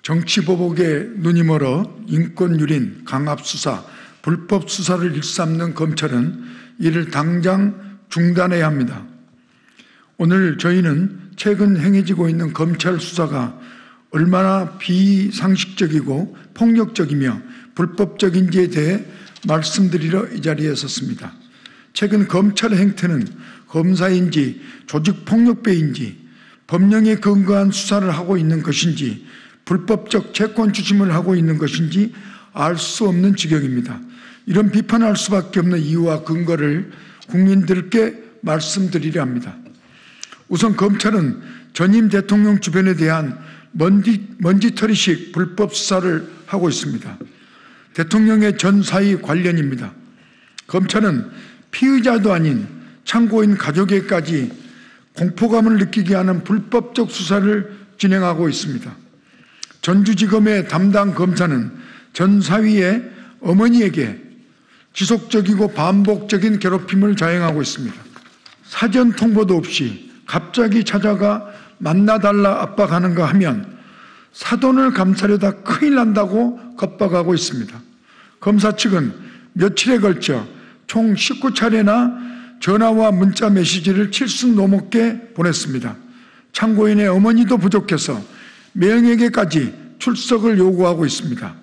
정치보복에 눈이 멀어 인권유린, 강압수사, 불법수사를 일삼는 검찰은 이를 당장 중단해야 합니다. 오늘 저희는 최근 행해지고 있는 검찰 수사가 얼마나 비상식적이고 폭력적이며 불법적인지에 대해 말씀드리러 이 자리에 섰습니다. 최근 검찰의 행태는 검사인지 조직폭력배인지 법령에 근거한 수사를 하고 있는 것인지 불법적 채권 추심을 하고 있는 것인지 알 수 없는 지경입니다. 이런 비판할 수밖에 없는 이유와 근거를 국민들께 말씀드리려 합니다. 우선 검찰은 전임 대통령 주변에 대한 먼지털이식 불법 수사를 하고 있습니다. 대통령의 전 사위 관련입니다. 검찰은 피의자도 아닌 참고인 가족에까지 공포감을 느끼게 하는 불법적 수사를 진행하고 있습니다. 전주지검의 담당 검사는 전 사위의 어머니에게 지속적이고 반복적인 괴롭힘을 자행하고 있습니다. 사전 통보도 없이 갑자기 찾아가 만나달라 압박하는가 하면 사돈을 감싸려다 큰일 난다고 겁박하고 있습니다. 검사 측은 며칠에 걸쳐 총 19차례나 전화와 문자 메시지를 7순 넘게 보냈습니다. 참고인의 어머니도 부족해서 매형에게까지 출석을 요구하고 있습니다.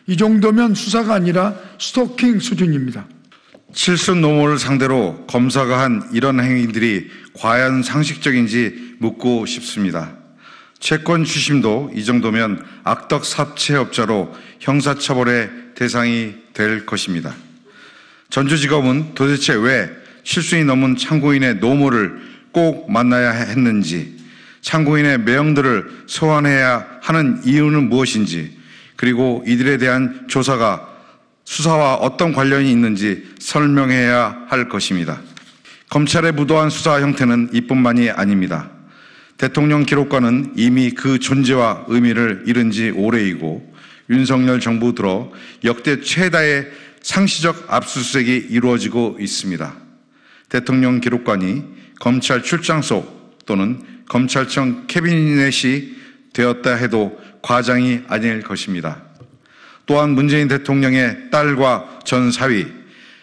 이 정도면 수사가 아니라 스토킹 수준입니다. 7순 노모를 상대로 검사가 한 이런 행위들이 과연 상식적인지 묻고 싶습니다. 채권 추심도 이 정도면 악덕 사채업자로 형사처벌의 대상이 될 것입니다. 전주지검은 도대체 왜 7순이 넘은 참고인의 노모를 꼭 만나야 했는지, 참고인의 매형들을 소환해야 하는 이유는 무엇인지, 그리고 이들에 대한 수사와 어떤 관련이 있는지 설명해야 할 것입니다. 검찰의 무도한 수사 형태는 이뿐만이 아닙니다. 대통령 기록관은 이미 그 존재와 의미를 잃은 지 오래이고 윤석열 정부 들어 역대 최다의 상시적 압수수색이 이루어지고 있습니다. 대통령 기록관이 검찰 출장소 또는 검찰청 캐비넷이 되었다 해도 과장이 아닐 것입니다. 또한 문재인 대통령의 딸과 전 사위,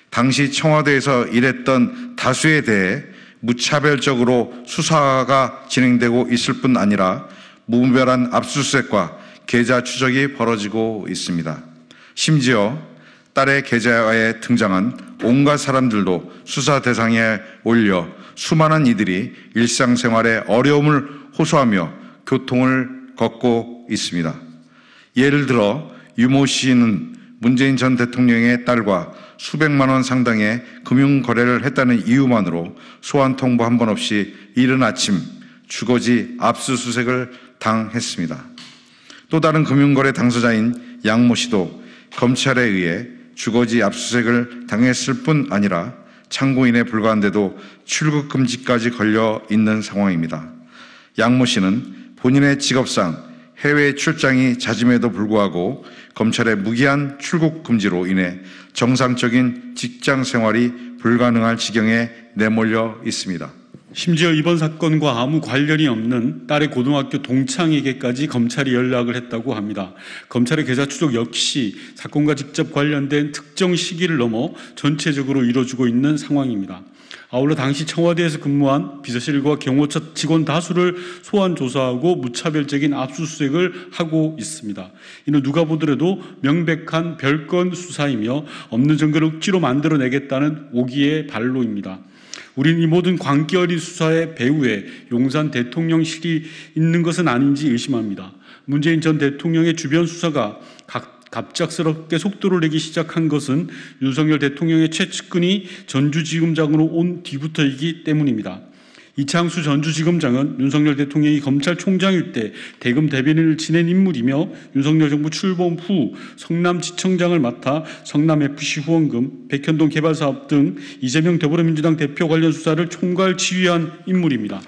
당시 청와대에서 일했던 다수에 대해 무차별적으로 수사가 진행되고 있을 뿐 아니라 무분별한 압수수색과 계좌 추적이 벌어지고 있습니다. 심지어 딸의 계좌에 등장한 온갖 사람들도 수사 대상에 올려 수많은 이들이 일상생활에 어려움을 호소하며 교통을 걷고 있습니다. 예를 들어 유모 씨는 문재인 전 대통령의 딸과 수백만 원 상당의 금융거래를 했다는 이유만으로 소환 통보 한 번 없이 이른 아침 주거지 압수수색을 당했습니다. 또 다른 금융거래 당사자인 양모 씨도 검찰에 의해 주거지 압수수색을 당했을 뿐 아니라 참고인에 불과한데도 출국금지까지 걸려 있는 상황입니다. 양모 씨는 본인의 직업상 해외 출장이 잦음에도 불구하고 검찰의 무기한 출국 금지로 인해 정상적인 직장 생활이 불가능할 지경에 내몰려 있습니다. 심지어 이번 사건과 아무 관련이 없는 딸의 고등학교 동창에게까지 검찰이 연락을 했다고 합니다. 검찰의 계좌 추적 역시 사건과 직접 관련된 특정 시기를 넘어 전체적으로 이루어지고 있는 상황입니다. 아울러 당시 청와대에서 근무한 비서실과 경호처 직원 다수를 소환 조사하고 무차별적인 압수수색을 하고 있습니다. 이는 누가 보더라도 명백한 별건 수사이며 없는 증거를 억지로 만들어내겠다는 오기의 발로입니다. 우리는 이 모든 광기 어린 수사의 배후에 용산 대통령실이 있는 것은 아닌지 의심합니다. 문재인 전 대통령의 주변 수사가 갑작스럽게 속도를 내기 시작한 것은 윤석열 대통령의 최측근이 전주지검장으로 온 뒤부터이기 때문입니다. 이창수 전주지검장은 윤석열 대통령이 검찰총장일 때 대검 대변인을 지낸 인물이며 윤석열 정부 출범 후 성남지청장을 맡아 성남FC 후원금, 백현동 개발사업 등 이재명 더불어민주당 대표 관련 수사를 총괄 지휘한 인물입니다.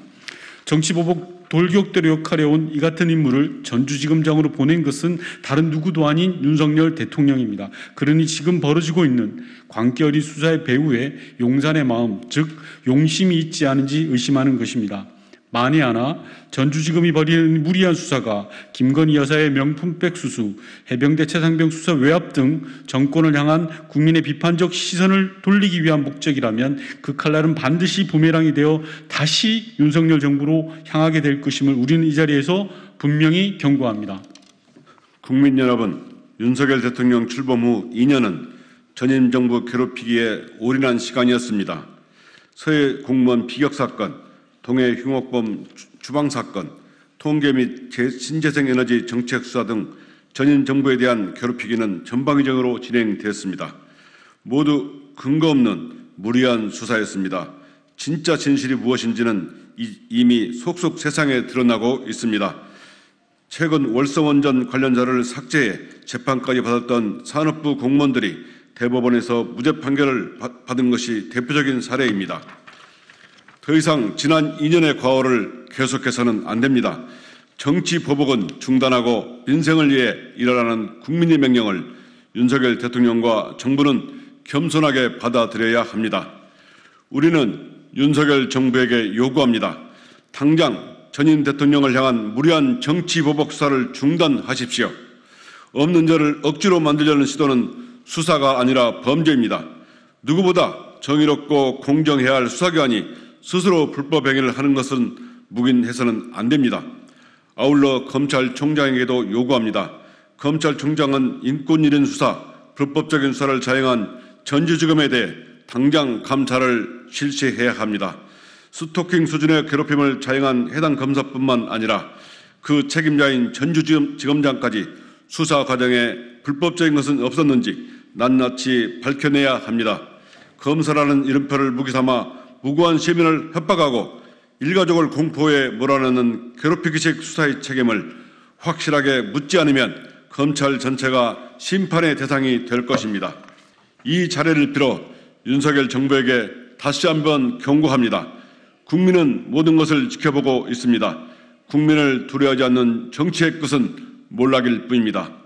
정치보복 돌격대로 역할해온 이 같은 인물을 전주지검장으로 보낸 것은 다른 누구도 아닌 윤석열 대통령입니다. 그러니 지금 벌어지고 있는 광기 어린 수사의 배후에 용산의 마음, 즉 용심이 있지 않은지 의심하는 것입니다. 만에 하나 전주지검이 벌이는 무리한 수사가 김건희 여사의 명품백 수수, 해병대 최상병 수사 외압 등 정권을 향한 국민의 비판적 시선을 돌리기 위한 목적이라면 그 칼날은 반드시 부메랑이 되어 다시 윤석열 정부로 향하게 될 것임을 우리는 이 자리에서 분명히 경고합니다. 국민 여러분, 윤석열 대통령 출범 후 2년은 전임 정부 괴롭히기에 올인한 시간이었습니다. 서해 공무원 비격 사건, 동해 흉악범 주방 사건, 통계 및 신재생 에너지 정책 수사 등 전임 정부에 대한 괴롭히기는 전방위적으로 진행됐습니다. 모두 근거 없는 무리한 수사였습니다. 진짜 진실이 무엇인지는 이미 속속 세상에 드러나고 있습니다. 최근 월성원전 관련 자료를 삭제해 재판까지 받았던 산업부 공무원들이 대법원에서 무죄 판결을 받은 것이 대표적인 사례입니다. 더 이상 지난 2년의 과오를 계속해서는 안 됩니다. 정치 보복은 중단하고 민생을 위해 일하라는 국민의 명령을 윤석열 대통령과 정부는 겸손하게 받아들여야 합니다. 우리는 윤석열 정부에게 요구합니다. 당장 전임 대통령을 향한 무리한 정치 보복 수사를 중단하십시오. 없는 죄를 억지로 만들려는 시도는 수사가 아니라 범죄입니다. 누구보다 정의롭고 공정해야 할 수사기관이 스스로 불법 행위를 하는 것은 묵인해서는 안 됩니다. 아울러 검찰총장에게도 요구합니다. 검찰총장은 인권유린 수사, 불법적인 수사를 자행한 전주지검에 대해 당장 감찰을 실시해야 합니다. 스토킹 수준의 괴롭힘을 자행한 해당 검사뿐만 아니라 그 책임자인 전주지검장까지 수사 과정에 불법적인 것은 없었는지 낱낱이 밝혀내야 합니다. 검사라는 이름표를 무기 삼아 무고한 시민을 협박하고 일가족을 공포에 몰아넣는 괴롭히기식 수사의 책임을 확실하게 묻지 않으면 검찰 전체가 심판의 대상이 될 것입니다. 이 자리를 빌어 윤석열 정부에게 다시 한번 경고합니다. 국민은 모든 것을 지켜보고 있습니다. 국민을 두려워하지 않는 정치의 끝은 몰락일 뿐입니다.